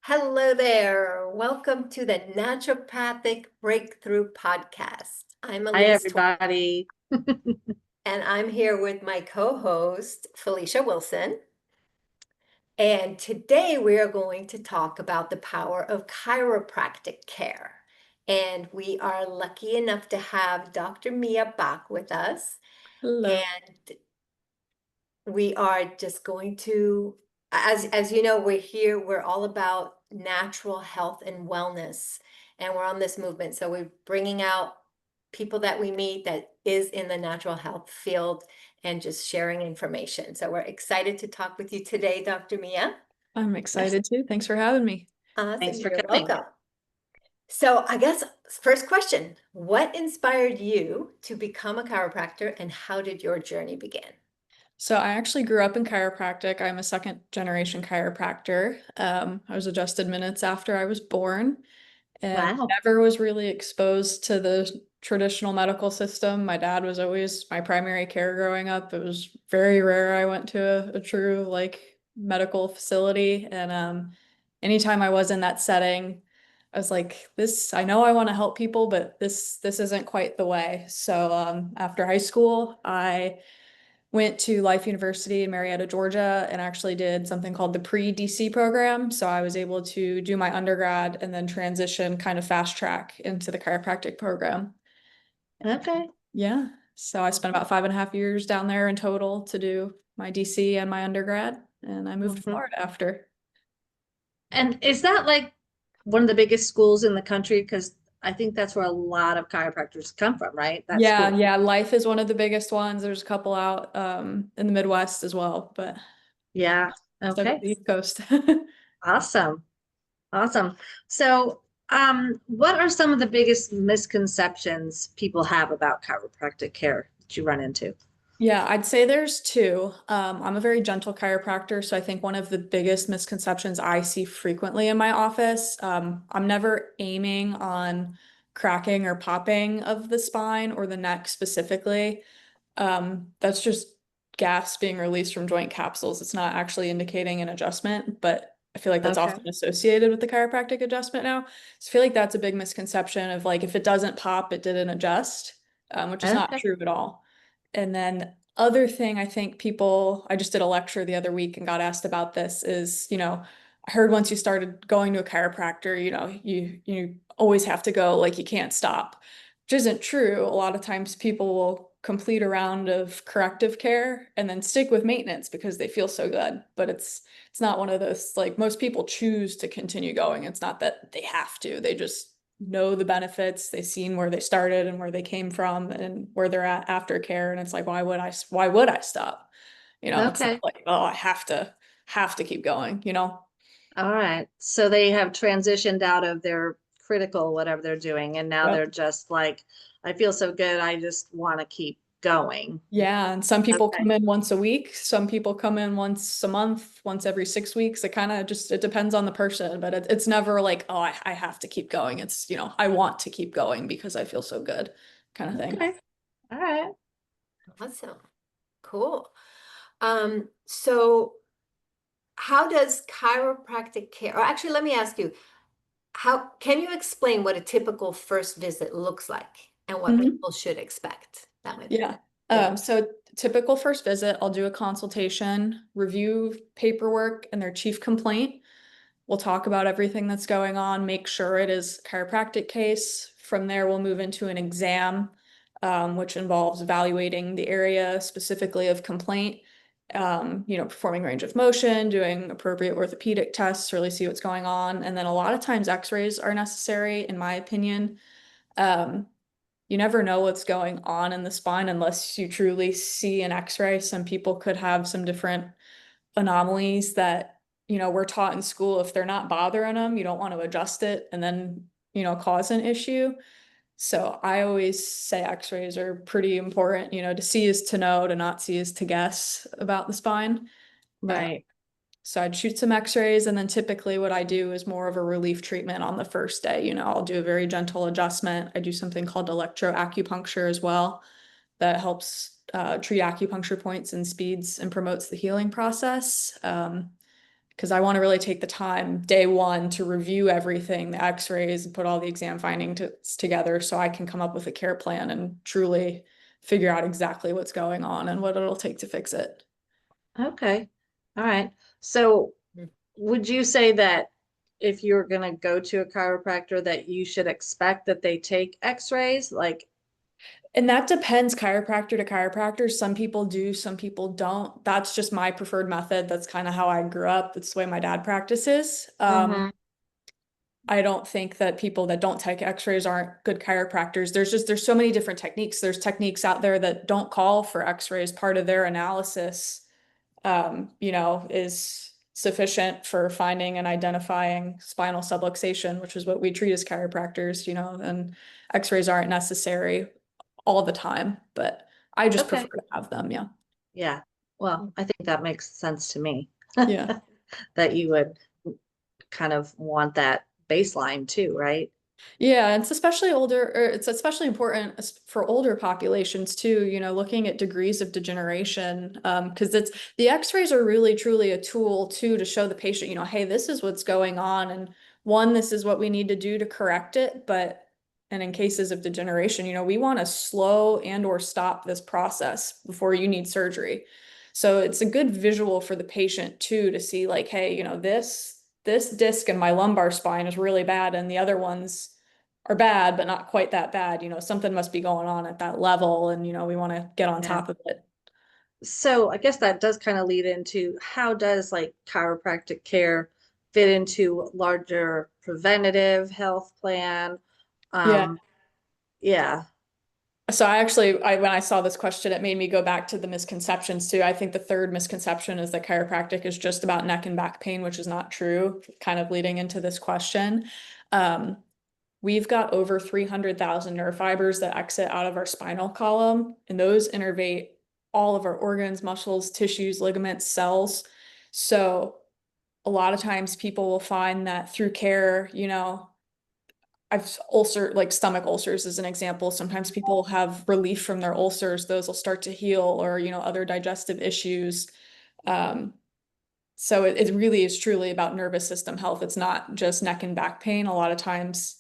Hello there. Welcome to the Naturopathic Breakthrough Podcast. I'm Hi, Elise everybody. and I'm here with my co-host, Felicia Wilson. And today we are going to talk about the power of chiropractic care. And we are lucky enough to have Dr. Mia Bach with us. Hello. And we are just going to, as you know, we're here, we're all about natural health and wellness, and we're on this movement. So we're bringing out people that we meet that is in the natural health field and just sharing information. So we're excited to talk with you today, Dr. Mia. I'm Yes. excited too. Thanks for having me. Awesome. Thanks for You're coming. welcome. So I guess first question, what inspired you to become a chiropractor and how did your journey begin? So I actually grew up in chiropractic. I'm a second generation chiropractor. I was adjusted minutes after I was born and Wow. never was really exposed to the traditional medical system. My dad was always my primary care growing up. It was very rare I went to a true medical facility. And anytime I was in that setting, I was like, this, I know I want to help people, but this isn't quite the way. So after high school, I went to Life University in Marietta, Georgia, and actually did something called the pre-DC program. So I was able to do my undergrad and then transition kind of fast track into the chiropractic program. Okay. Yeah. So I spent about 5.5 years down there in total to do my DC and my undergrad, and I moved to Mhm. Florida after. And is that like one of the biggest schools in the country? Because I think that's where a lot of chiropractors come from, right? That Yeah, school. yeah. Life is one of the biggest ones. There's a couple out in the Midwest as well, but Yeah. stuck to Okay. the East Coast. Awesome. Awesome. So, what are some of the biggest misconceptions people have about chiropractic care that you run into? Yeah, I'd say there's two. I'm a very gentle chiropractor, so I think one of the biggest misconceptions I see frequently in my office, I'm never aiming on cracking or popping of the spine or the neck specifically. That's just gas being released from joint capsules. It's not actually indicating an adjustment, but I feel like that's Okay. often associated with the chiropractic adjustment now. So I feel like that's a big misconception of like if it doesn't pop, it didn't adjust, which is not Okay. true at all. And then other thing I think people, I just did a lecture the other week and got asked about this is, I heard once you started going to a chiropractor, you always have to go, like you can't stop, which isn't true. A lot of times people will complete a round of corrective care and then stick with maintenance because they feel so good. But it's not one of those, like most people choose to continue going. It's not that they have to. They just know the benefits. They've seen where they started and where they came from and where they're at after care. And it's like, why would I stop? It's not Okay. like, oh, I have to keep going, All right. So they have transitioned out of their critical, whatever they're doing, and now Yep. they're just like, I feel so good. I just want to keep going. Yeah, and some people Okay. come in once a week, some people come in once a month, once every 6 weeks. It kind of just it depends on the person, but it's never like, oh, I have to keep going. It's, I want to keep going because I feel so good kind of thing. Okay. All right. Awesome. Cool. So how does chiropractic care, or actually, let me ask you, how can you explain what a typical first visit looks like and what Mhm. people should expect? That might be Yeah. good. So typical first visit, I'll do a consultation, review paperwork and their chief complaint. We'll talk about everything that's going on, make sure it is a chiropractic case. From there, we'll move into an exam, which involves evaluating the area specifically of complaint, performing range of motion, doing appropriate orthopedic tests, really see what's going on. And then a lot of times x-rays are necessary, in my opinion. Um, you never know what's going on in the spine unless you truly see an x-ray. Some people could have some different anomalies that, we're taught in school. If they're not bothering them, you don't want to adjust it and then, cause an issue. So I always say x-rays are pretty important. To see is to know, to not see is to guess about the spine. Uh, Right. so I'd shoot some x-rays, and then typically what I do is more of a relief treatment on the first day. I'll do a very gentle adjustment. I do something called electroacupuncture as well that helps treat acupuncture points and speeds and promotes the healing process. because I want to really take the time day one to review everything, the x-rays, and put all the exam findings together so I can come up with a care plan and truly figure out exactly what's going on and what it'll take to fix it. Okay. All right. So would you say that if you're going to go to a chiropractor that you should expect that they take x-rays? Like, And that depends chiropractor to chiropractor. Some people do, some people don't. That's just my preferred method. That's kind of how I grew up. That's the way my dad practices. mhm, I don't think that people that don't take x-rays aren't good chiropractors. There's so many different techniques. There's techniques out there that don't call for x-rays. Part of their analysis, is sufficient for finding and identifying spinal subluxation, which is what we treat as chiropractors, and x-rays aren't necessary all the time, but I just prefer okay. to have them. Yeah. Yeah. Well, I think that makes sense to me Yeah. that you would kind of want that baseline too, right? Yeah, it's especially older, or it's especially important for older populations too, looking at degrees of degeneration. Because the x-rays are really truly a tool too to show the patient, hey, this is what's going on, and one, this is what we need to do to correct it. And in cases of degeneration, we want to slow and or stop this process before you need surgery. So it's a good visual for the patient too to see like, hey, this disc in my lumbar spine is really bad, and the other ones are bad, but not quite that bad. Something must be going on at that level, and we want to get on Yeah. top of it. So I guess that does kind of lead into how does like chiropractic care fit into larger preventative health plan? Yeah. Um, yeah. So when I saw this question, it made me go back to the misconceptions too. I think the third misconception is that chiropractic is just about neck and back pain, which is not true, kind of leading into this question. Um, We've got over 300,000 nerve fibers that exit out of our spinal column, and those innervate all of our organs, muscles, tissues, ligaments, cells. So a lot of times people will find that through care, like stomach ulcers as an example. Sometimes people have relief from their ulcers, those will start to heal, or, other digestive issues. Um, so it really is truly about nervous system health. It's not just neck and back pain. A lot of times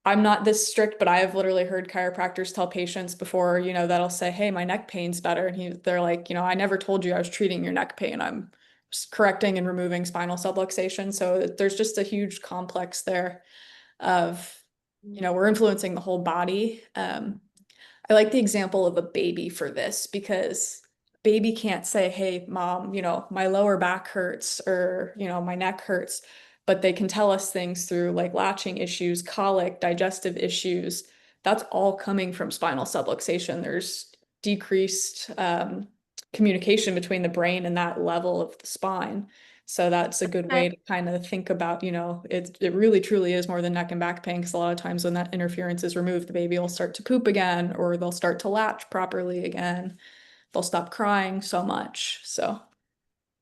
I'm not this strict, but I have literally heard chiropractors tell patients before, that'll say, hey, my neck pain's better. And they're like, I never told you I was treating your neck pain. I'm just correcting and removing spinal subluxation. So there's just a huge complex there of, we're influencing the whole body. I like the example of a baby for this because baby can't say, hey, mom, my lower back hurts or, my neck hurts, but they can tell us things through like latching issues, colic, digestive issues. That's all coming from spinal subluxation. There's decreased communication between the brain and that level of the spine. So that's a good way Okay. to kind of think about, it really truly is more than neck and back pain because a lot of times when that interference is removed, the baby will start to poop again or they'll start to latch properly again. They'll stop crying so much. So,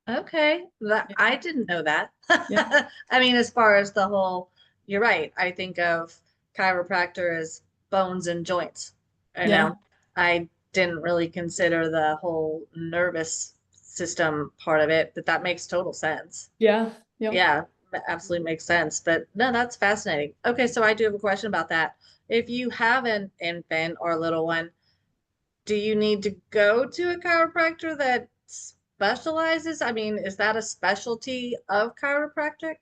Okay. That yeah. I didn't know that. Yeah. I mean, as far as the whole, you're right. I think of chiropractor as bones and joints. Yeah. I didn't really consider the whole nervous system part of it, but that makes total sense. Yeah. Yeah. Yeah, absolutely makes sense. But no, that's fascinating. Okay, so I do have a question about that. If you have an infant or a little one, do you need to go to a chiropractor that specializes? I mean, is that a specialty of chiropractic?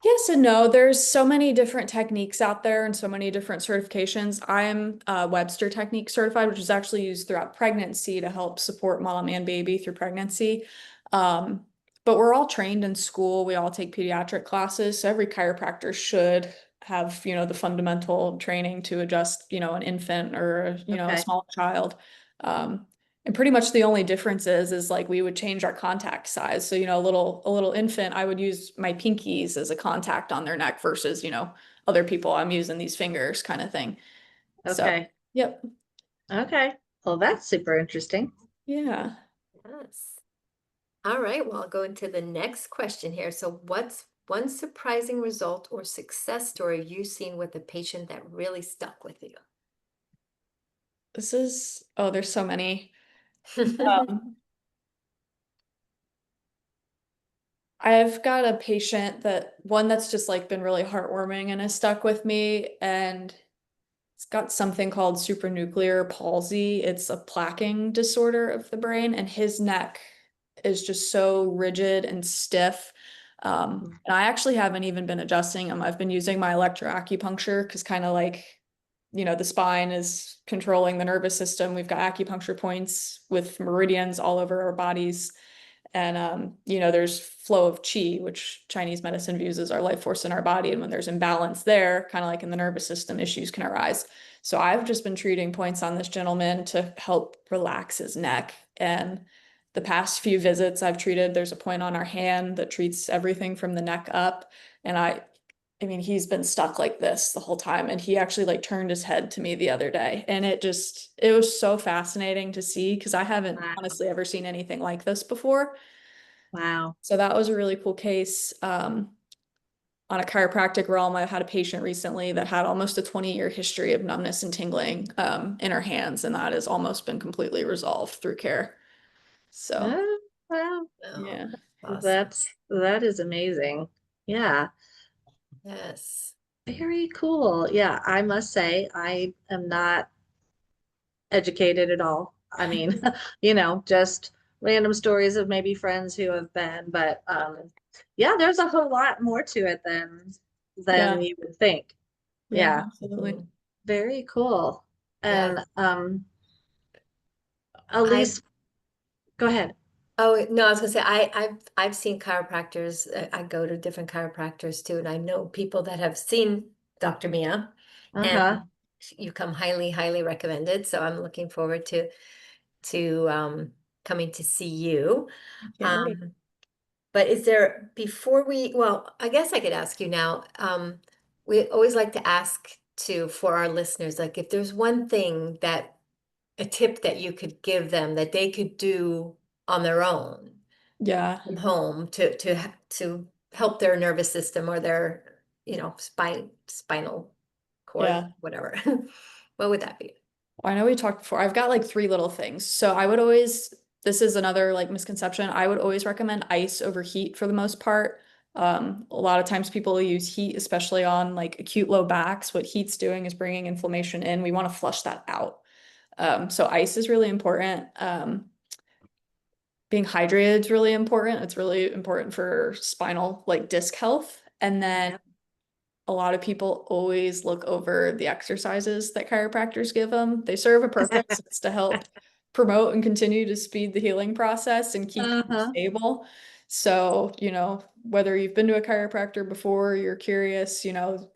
Yes and no. There's so many different techniques out there and so many different certifications. I'm Webster Technique certified, which is actually used throughout pregnancy to help support mom and baby through pregnancy. Um, but we're all trained in school. We all take pediatric classes. So every chiropractor should have, the fundamental training to adjust, an infant or, a Okay. small child. Um, and pretty much the only difference is like we would change our contact size. So, a little infant, I would use my pinkies as a contact on their neck versus, other people I'm using these fingers kind of thing. So, Okay. yep. Okay. Well, that's super interesting. Yeah. Yes. All right, well, I'll go into the next question here. So, what's one surprising result or success story you've seen with a patient that really stuck with you? There's so many. Um, I've got a patient one that's just like been really heartwarming and has stuck with me, and it's got something called supranuclear palsy. It's a plaquing disorder of the brain, and his neck is just so rigid and stiff. And I actually haven't even been adjusting him. I've been using my electroacupuncture because kind of like, the spine is controlling the nervous system. We've got acupuncture points with meridians all over our bodies. And there's flow of qi, which Chinese medicine views as our life force in our body. And when there's imbalance there, kind of like in the nervous system, issues can arise. So I've just been treating points on this gentleman to help relax his neck. And the past few visits I've treated, there's a point on our hand that treats everything from the neck up. And I mean, he's been stuck like this the whole time. And he actually like turned his head to me the other day. And it was so fascinating to see because I haven't Wow. honestly ever seen anything like this before. Wow. So that was a really cool case. On a chiropractic realm, I had a patient recently that had almost a 20-year history of numbness and tingling in her hands, and that has almost been completely resolved through care. So, Oh, wow. Oh, yeah. awesome. That is amazing. Yeah. Yes. Very cool. Yeah, I must say I am not educated at all. I mean, just random stories of maybe friends who have been, but yeah, there's a whole lot more to it than Yeah. you would think. Yeah, Yeah, absolutely. Mm. very cool. Yeah. And I Elise, go ahead. Oh no, I was gonna say I've seen chiropractors. I go to different chiropractors too, and I know people that have seen Dr. Mia, and Uh-huh. you come highly, highly recommended. So I'm looking forward to coming to see you. Can't wait. Um, but is there before well, I guess I could ask you now. We always like to ask for our listeners, like if there's one thing that a tip that you could give them that they could do on their own Yeah. from home to help their nervous system or their spinal cord, Yeah. whatever. What would that be? I know we talked before. I've got like three little things. So this is another like misconception. I would always recommend ice over heat for the most part. A lot of times people use heat, especially on like acute low backs. What heat's doing is bringing inflammation in. We want to flush that out. So ice is really important. Being hydrated is really important. It's really important for spinal like disc health. And then Yeah. a lot of people always look over the exercises that chiropractors give them. They serve a purpose. It's to help promote and continue to speed the healing process and keep you Uh-huh. stable. So, whether you've been to a chiropractor before, you're curious,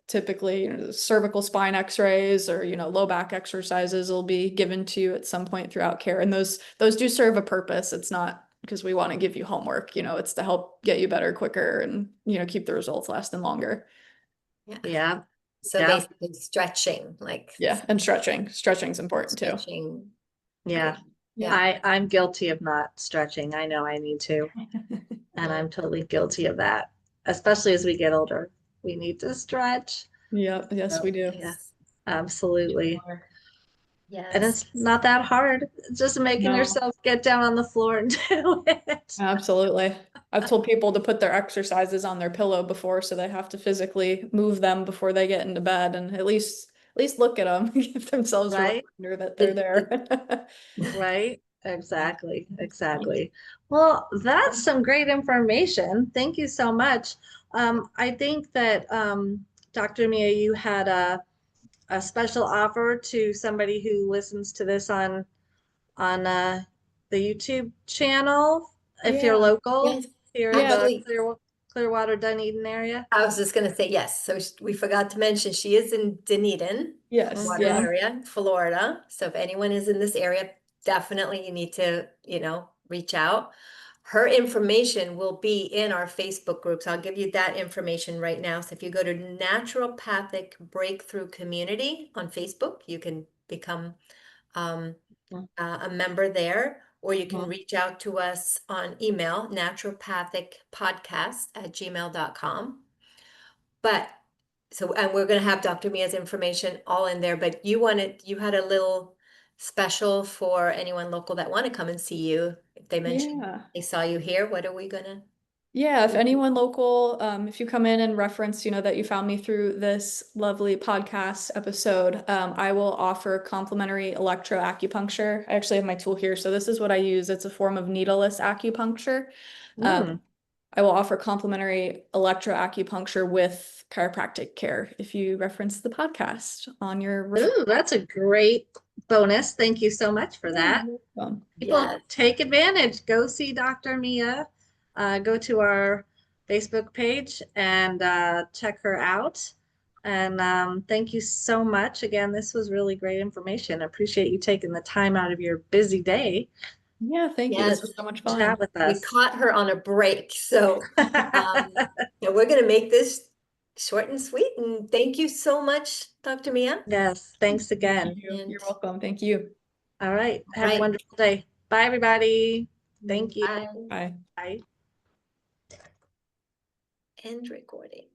typically, cervical spine x-rays or, low back exercises will be given to you at some point throughout care. And those do serve a purpose. It's not because we want to give you homework, it's to help get you better quicker and, keep the results lasting longer. Yeah. Yeah. So Yeah. basically stretching, like Yeah, and stretching. Stretching's important too. stretching. Yeah. Yeah. I'm guilty of not stretching. I know I need to, and Mm. I'm totally guilty of that, especially as we get older. We need to stretch. Yep, yes, we So, do. yeah, Yes. absolutely. And Yes. it's not that hard. It's just making No, yourself get down on the floor and do it. absolutely. I've told people to put their exercises on their pillow before, so they have to physically move them before they get into bed and at least look at them, give themselves a Right? reminder that they're Did, did, Right? Exactly. Exactly. Well, that's some great information. Thank you so much. I think that Dr. Mia, you had a special offer to somebody who listens to this on the YouTube channel if you're Yeah, yes, local here in yeah, the actually, Clearwater Dunedin area. I was just gonna say yes. So we forgot to mention she is in Dunedin, yes, water Hmm. yeah, area, Florida. So if anyone is in this area, definitely you need to, reach out. Her information will be in our Facebook groups. I'll give you that information right now. So if you go to Naturopathic Breakthrough Community on Facebook, you can become um, a member there, or you can reach out to us on email, naturopathicpodcast@gmail.com. But and we're going to have Dr. Mia's information all in there, but you had a little special for anyone local that want to come and see you. If they mentioned yeah. they saw you here, what are we gonna? Yeah, if anyone local, if you come in and reference, that you found me through this lovely podcast episode, I will offer complimentary electroacupuncture. I actually have my tool here, so this is what I use. It's a form of needleless acupuncture. Mm. I will offer complimentary electroacupuncture with chiropractic care if you reference the podcast on your Ooh, that's a great bonus. Thank you so much for that. referral. People Yes. take advantage. Go see Dr. Mia. Go to our Facebook page and check her out. And thank you so much. Again, this was really great information. I appreciate you taking the time out of your busy day Yeah, thank you. This Yes. was so much to chat fun. with We us. caught her on a break, so we're gonna make this short and sweet. And thank you so much, Dr. Mia. Yes, thanks Thank again. you. And You're welcome. Thank you. All right. all Have a right, wonderful day. Bye, everybody. Thank you. bye. Bye. Bye. End recording.